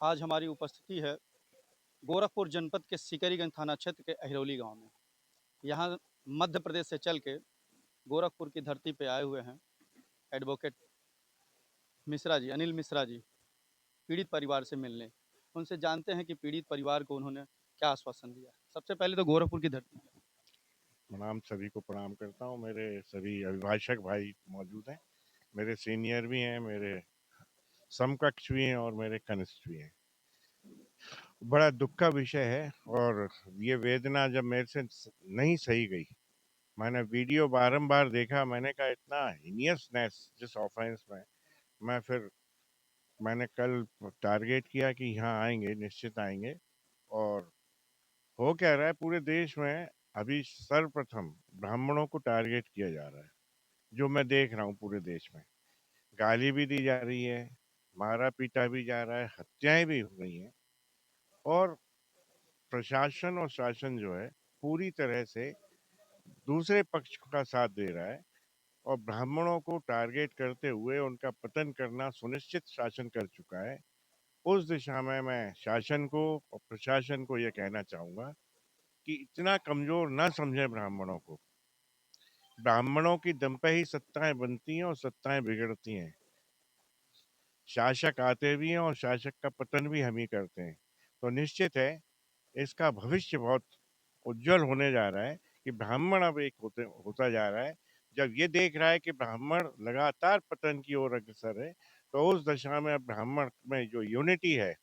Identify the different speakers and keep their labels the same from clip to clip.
Speaker 1: आज हमारी उपस्थिति है गोरखपुर जनपद के सिकरीगंज थाना क्षेत्र के अहिरौली गांव में। यहाँ मध्य प्रदेश से चल के गोरखपुर की धरती पे आए हुए हैं एडवोकेट मिश्रा जी, अनिल मिश्रा जी, पीड़ित परिवार से मिलने। उनसे जानते हैं कि पीड़ित परिवार को उन्होंने क्या आश्वासन दिया। सबसे पहले तो गोरखपुर की धरती पे
Speaker 2: प्रणाम, सभी को प्रणाम करता हूँ। मेरे सभी अभिभाषक भाई मौजूद हैं। मेरे सीनियर भी हैं, मेरे समकक्ष भी हैं और मेरे कनिष्ठ भी हैं। बड़ा दुख का विषय है और ये वेदना जब मेरे से नहीं सही गई, मैंने वीडियो बारंबार देखा। मैंने कहा इतना हीनियसनेस जिस ऑफेंस में, मैं फिर मैंने कल टारगेट किया कि यहाँ आएंगे, निश्चित आएंगे। और हो क्या रहा है पूरे देश में, अभी सर्वप्रथम ब्राह्मणों को टारगेट किया जा रहा है। जो मैं देख रहा हूँ पूरे देश में, गाली भी दी जा रही है, मारा पीटा भी जा रहा है, हत्याएं भी हो रही हैं। और प्रशासन और शासन जो है पूरी तरह से दूसरे पक्ष का साथ दे रहा है और ब्राह्मणों को टारगेट करते हुए उनका पतन करना सुनिश्चित शासन कर चुका है। उस दिशा में मैं शासन को और प्रशासन को यह कहना चाहूंगा कि इतना कमजोर ना समझे ब्राह्मणों को। ब्राह्मणों की दम पे ही सत्ताएं बनती हैं और सत्ताएं बिगड़ती हैं। शासक आते भी हैं और शासक का पतन भी हम ही करते हैं। तो निश्चित है इसका भविष्य बहुत उज्जवल होने जा रहा है कि ब्राह्मण अब एक होता जा रहा है। जब ये देख रहा है कि ब्राह्मण लगातार पतन की ओर अग्रसर है, तो उस दशा में अब ब्राह्मण में जो यूनिटी है,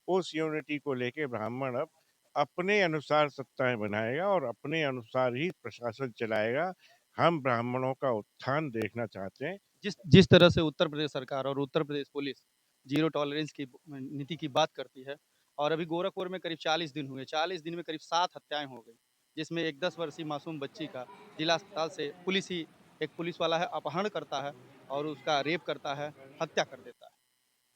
Speaker 2: उस यूनिटी को लेके ब्राह्मण अब अपने अनुसार सत्ताएं बनाएगा और अपने अनुसार ही प्रशासन चलाएगा। हम ब्राह्मणों का उत्थान देखना चाहते हैं।
Speaker 1: जिस जिस तरह से उत्तर प्रदेश सरकार और Uttar Pradesh police zero tolerance की नीति की बात करती है, और अभी गोरखपुर में करीब 40 दिन हुए, 40 दिन में करीब 7 हत्याएं हो गई, जिसमें एक 10 वर्षीय मासूम बच्ची का जिला अस्पताल से एक पुलिस वाला है अपहरण करता है और उसका रेप करता है, हत्या कर देता है।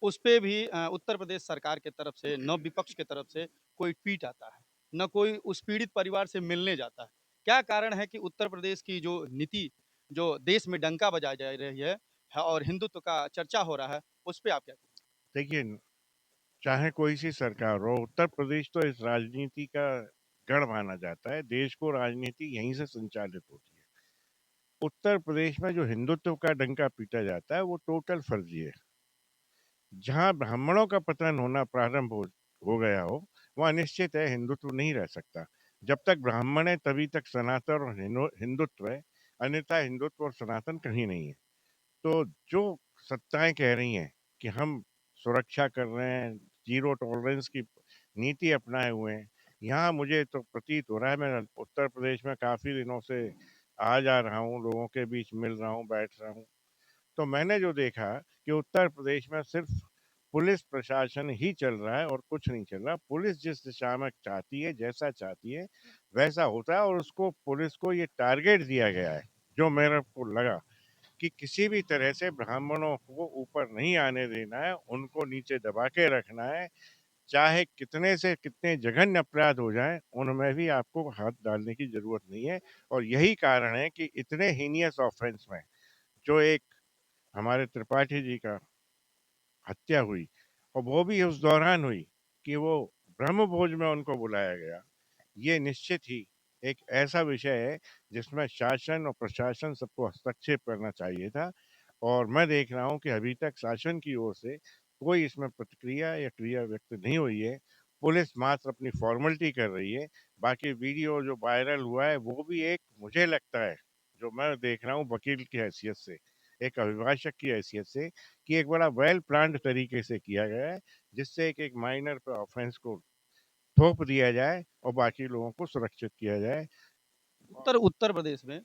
Speaker 1: उस पे भी उत्तर प्रदेश सरकार के तरफ से, न विपक्ष के तरफ से कोई ट्वीट आता है, न कोई उस पीड़ित परिवार से मिलने जाता है। क्या कारण है कि उत्तर प्रदेश की जो नीति, जो देश में डंका बजाई जा रही है और हिंदुत्व का चर्चा हो रहा है, उस पे आप क्या कहेंगे?
Speaker 2: देखिए, चाहे कोई सी सरकार हो, उत्तर प्रदेश तो इस राजनीति का गढ़ माना जाता है। देश को राजनीति यहीं से संचालित होती है। उत्तर प्रदेश में जो हिंदुत्व का डंका पीटा जाता है वो टोटल फर्जी है। जहां ब्राह्मणों का पतन होना प्रारंभ हो गया हो, वहां निश्चित है हिंदुत्व नहीं रह सकता। जब तक ब्राह्मण है तभी तक सनातन और हिंदुत्व है, अन्यथा हिंदुत्व और सनातन कहीं नहीं है। तो जो सत्ताएं कह रही हैं कि हम सुरक्षा कर रहे हैं, जीरो टॉलरेंस की नीति अपनाए हुए हैं, यहाँ मुझे तो प्रतीत हो रहा है, मैं उत्तर प्रदेश में काफी दिनों से आ जा रहा हूँ, लोगों के बीच मिल रहा हूँ, बैठ रहा हूँ। तो मैंने जो देखा कि उत्तर प्रदेश में सिर्फ पुलिस प्रशासन ही चल रहा है और कुछ नहीं चल रहा। पुलिस जिस दिशा में चाहती है, जैसा चाहती है, वैसा होता है। और उसको पुलिस को ये टारगेट दिया गया है, जो मेरे को लगा कि किसी भी तरह से ब्राह्मणों को ऊपर नहीं आने देना है, उनको नीचे दबा के रखना है। चाहे कितने से कितने जघन्य अपराध हो जाएं, उनमें भी आपको हाथ डालने की जरूरत नहीं है। और यही कारण है कि इतने हीनियस ऑफेंस में जो एक हमारे त्रिपाठी जी का हत्या हुई, और वो भी उस दौरान हुई कि वो ब्रह्म भोज में उनको बुलाया गया, ये निश्चित ही एक ऐसा विषय है जिसमें शासन और प्रशासन सबको हस्तक्षेप करना चाहिए था। और मैं देख रहा हूँ कि अभी तक शासन की ओर से कोई इसमें प्रतिक्रिया या क्रिया व्यक्त नहीं हुई है। पुलिस मात्र अपनी फॉर्मेलिटी कर रही है। बाकी वीडियो जो वायरल हुआ है वो भी एक, मुझे लगता है, जो मैं देख रहा हूँ वकील की हैसियत से, एक अभिभाषक की हैसियत से, कि एक बड़ा वेल प्लान्ड तरीके से किया गया है, जिससे एक एक माइनर पे ऑफेंस को थोप दिया जाए और बाकी लोगों को सुरक्षित किया जाए।
Speaker 1: उत्तर उत्तर प्रदेश में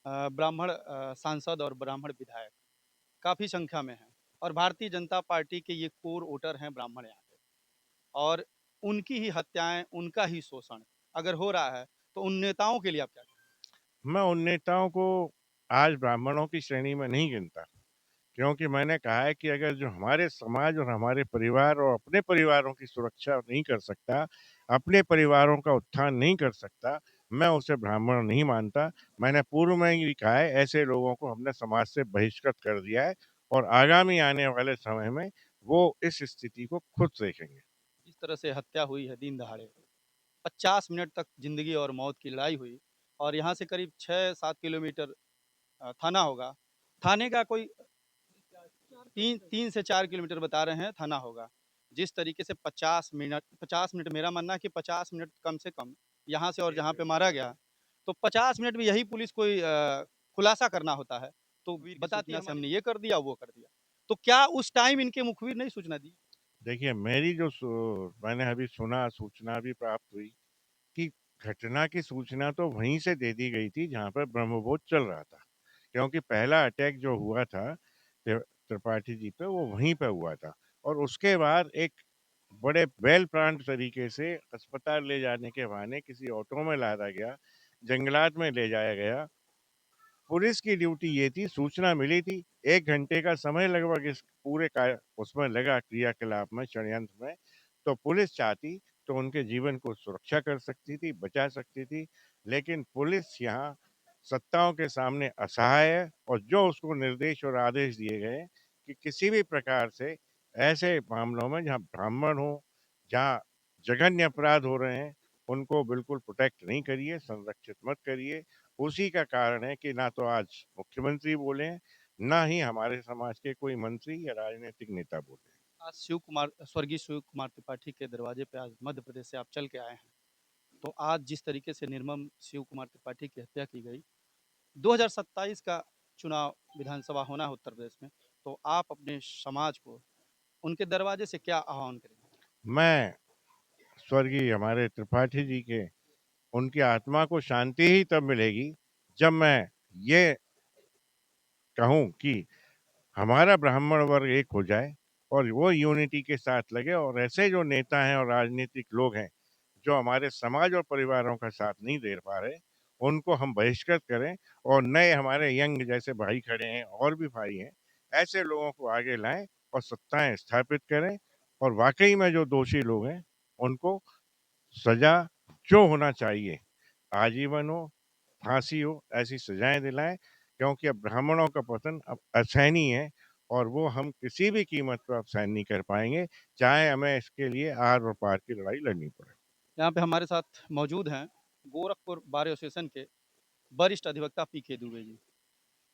Speaker 1: ब्राह्मण सांसद और ब्राह्मण विधायक काफ़ी संख्या में हैं, और भारतीय जनता पार्टी के ये कोर वोटर हैं ब्राह्मण यहाँ के। और उनकी ही हत्याएं, उनका ही शोषण अगर हो रहा है, तो उन नेताओं के लिए आप क्या कहें?
Speaker 2: मैं उन नेताओं को आज ब्राह्मणों की श्रेणी में नहीं गिनता, क्योंकि मैंने कहा है कि अगर जो हमारे समाज और हमारे परिवार और अपने परिवारों की सुरक्षा नहीं कर सकता, अपने परिवारों का उत्थान नहीं कर सकता, मैं उसे ब्राह्मण नहीं मानता। मैंने पूर्व में ही कहा है, ऐसे लोगों को हमने समाज से बहिष्कृत कर दिया है और आगामी आने वाले समय में वो इस स्थिति को खुद देखेंगे।
Speaker 1: तरह से हत्या हुई है दिन दहाड़े, 50 मिनट तक ज़िंदगी और मौत की लड़ाई हुई और यहाँ से करीब 6-7 किलोमीटर थाना होगा। थाने का कोई 3 से 4 किलोमीटर बता रहे हैं थाना होगा। जिस तरीके से 50 मिनट मेरा मानना है कि 50 मिनट कम से कम यहाँ से और जहाँ पे मारा गया, तो 50 मिनट में यही पुलिस कोई खुलासा करना होता है, तो बताती है हमने ये कर दिया, वो कर दिया। तो क्या उस टाइम इनके मुखबिर नहीं सूचना दी?
Speaker 2: देखिए, मेरी जो मैंने अभी सुना, सूचना भी प्राप्त हुई कि घटना की सूचना तो वहीं से दे दी गई थी जहाँ पर ब्रह्मोस चल रहा था। क्योंकि पहला अटैक जो हुआ था त्रिपाठी जी पे, वो वहीं पे हुआ था और उसके बाद एक बड़े वेल प्लान्ड तरीके से अस्पताल ले जाने के बहाने किसी ऑटो में लादा गया, जंगलात में ले जाया गया। पुलिस की ड्यूटी ये थी, सूचना मिली थी, 1 घंटे का समय लगभग इस पूरे उसमें लगा, क्रियाकलाप में, षड्यंत्र में। तो पुलिस चाहती तो उनके जीवन को सुरक्षा कर सकती थी, बचा सकती थी, लेकिन पुलिस यहाँ सत्ताओं के सामने असहाय है और जो उसको निर्देश और आदेश दिए गए कि किसी भी प्रकार से ऐसे मामलों में जहाँ ब्राह्मण हो, जहाँ जघन्य अपराध हो रहे हैं, उनको बिल्कुल प्रोटेक्ट नहीं करिए, संरक्षित मत करिए। उसी का कारण है कि ना तो आज मुख्यमंत्री बोले हैं, ना ही हमारे समाज के कोई मंत्री या राजनीतिक नेता बोले हैं।
Speaker 1: आज स्वर्गीय शिव कुमार त्रिपाठी के दरवाजे पे आज मध्य प्रदेश से आप चल के आए हैं। तो आज जिस तरीके से निर्मम शिव कुमार त्रिपाठी की हत्या की गई, 2027 का चुनाव विधानसभा होना है उत्तर प्रदेश में, तो आप अपने समाज को उनके दरवाजे से क्या आह्वान करेंगे?
Speaker 2: मैं स्वर्गीय हमारे त्रिपाठी जी के उनकी आत्मा को शांति ही तब मिलेगी जब मैं ये कहूँ कि हमारा ब्राह्मण वर्ग एक हो जाए और वो यूनिटी के साथ लगे और ऐसे जो नेता हैं और राजनीतिक लोग हैं जो हमारे समाज और परिवारों का साथ नहीं दे पा रहे, उनको हम बहिष्कृत करें और नए हमारे यंग जैसे भाई खड़े हैं और भी भाई हैं, ऐसे लोगों को आगे लाएं और सत्ताएं स्थापित करें और वाकई में जो दोषी लोग हैं उनको सजा जो होना चाहिए, आजीवन हो, फांसी हो, ऐसी सजाएं दिलाएं, क्योंकि अब ब्राह्मणों का पतन अब असहनीय है और वो हम किसी भी कीमत पर अब सहन नहीं कर पाएंगे, चाहे हमें इसके लिए आर और पार की लड़ाई लड़नी पड़े।
Speaker 1: यहाँ पे हमारे साथ मौजूद हैं गोरखपुर बार एसोसिएशन के वरिष्ठ अधिवक्ता पीके दुबे जी।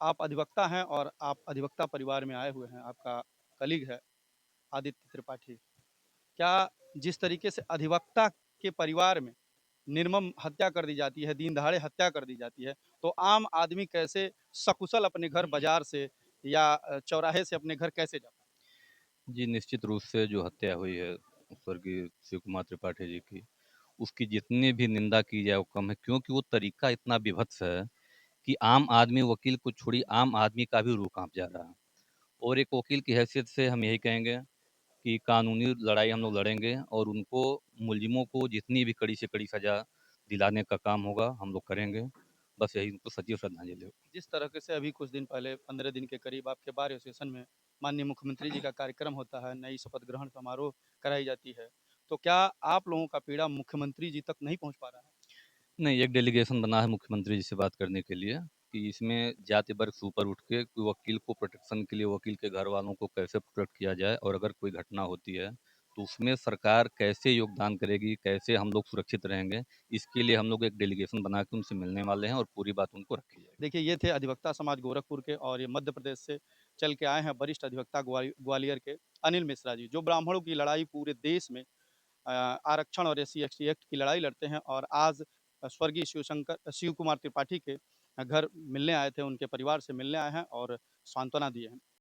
Speaker 1: आप अधिवक्ता हैं और आप अधिवक्ता परिवार में आए हुए हैं। आपका कलीग है आदित्य त्रिपाठी। क्या जिस तरीके से अधिवक्ता के परिवार में निर्मम हत्या कर दी जाती है, दिन दहाड़े हत्या कर दी जाती है, तो आम आदमी कैसे सकुशल अपने घर बाजार से या चौराहे से अपने घर कैसे जाता है?
Speaker 3: जी, निश्चित रूप से जो हत्या हुई है स्वर्गीय शिव कुमार त्रिपाठी जी की, उसकी जितनी भी निंदा की जाए वो कम है, क्योंकि वो तरीका इतना विभत्स है कि आम आदमी, वकील को छोड़िए, आम आदमी का भी रूह काँप जा रहा है। और एक वकील की हैसियत से हम यही कहेंगे कि कानूनी लड़ाई हम लोग लड़ेंगे और उनको, मुलज़िमों को जितनी भी कड़ी से कड़ी सज़ा दिलाने का काम होगा, हम लोग करेंगे। बस यही उनको सच्ची श्रद्धांजलि हो।
Speaker 1: जिस तरह से अभी कुछ दिन पहले 15 दिन के करीब आपके बार एसोसिएशन में माननीय मुख्यमंत्री जी का कार्यक्रम होता है, नई शपथ ग्रहण समारोह कराई जाती है। तो क्या आप लोगों का पीड़ा मुख्यमंत्री जी तक नहीं पहुँच पा रहा है?
Speaker 3: नहीं, एक डेलीगेशन बना है मुख्यमंत्री जी से बात करने के लिए कि इसमें जाति वर्ग से ऊपर उठ के कोई वकील को प्रोटेक्शन के लिए वकील के घर वालों को कैसे प्रोटेक्ट किया जाए, और अगर कोई घटना होती है तो उसमें सरकार कैसे योगदान करेगी, कैसे हम लोग सुरक्षित रहेंगे, इसके लिए हम लोग एक डेलीगेशन बना के उनसे मिलने वाले हैं और पूरी बात उनको रखी जाएगी।
Speaker 1: देखिए, ये थे अधिवक्ता समाज गोरखपुर के और ये मध्य प्रदेश से चल के आए हैं वरिष्ठ अधिवक्ता ग्वालियर के अनिल मिश्रा जी, जो ब्राह्मणों की लड़ाई पूरे देश में आरक्षण और एससी-एसटी एक्ट की लड़ाई लड़ते हैं और आज स्वर्गीय शिव कुमार त्रिपाठी के घर मिलने आए थे, उनके परिवार से मिलने आए हैं और सांत्वना दिए हैं।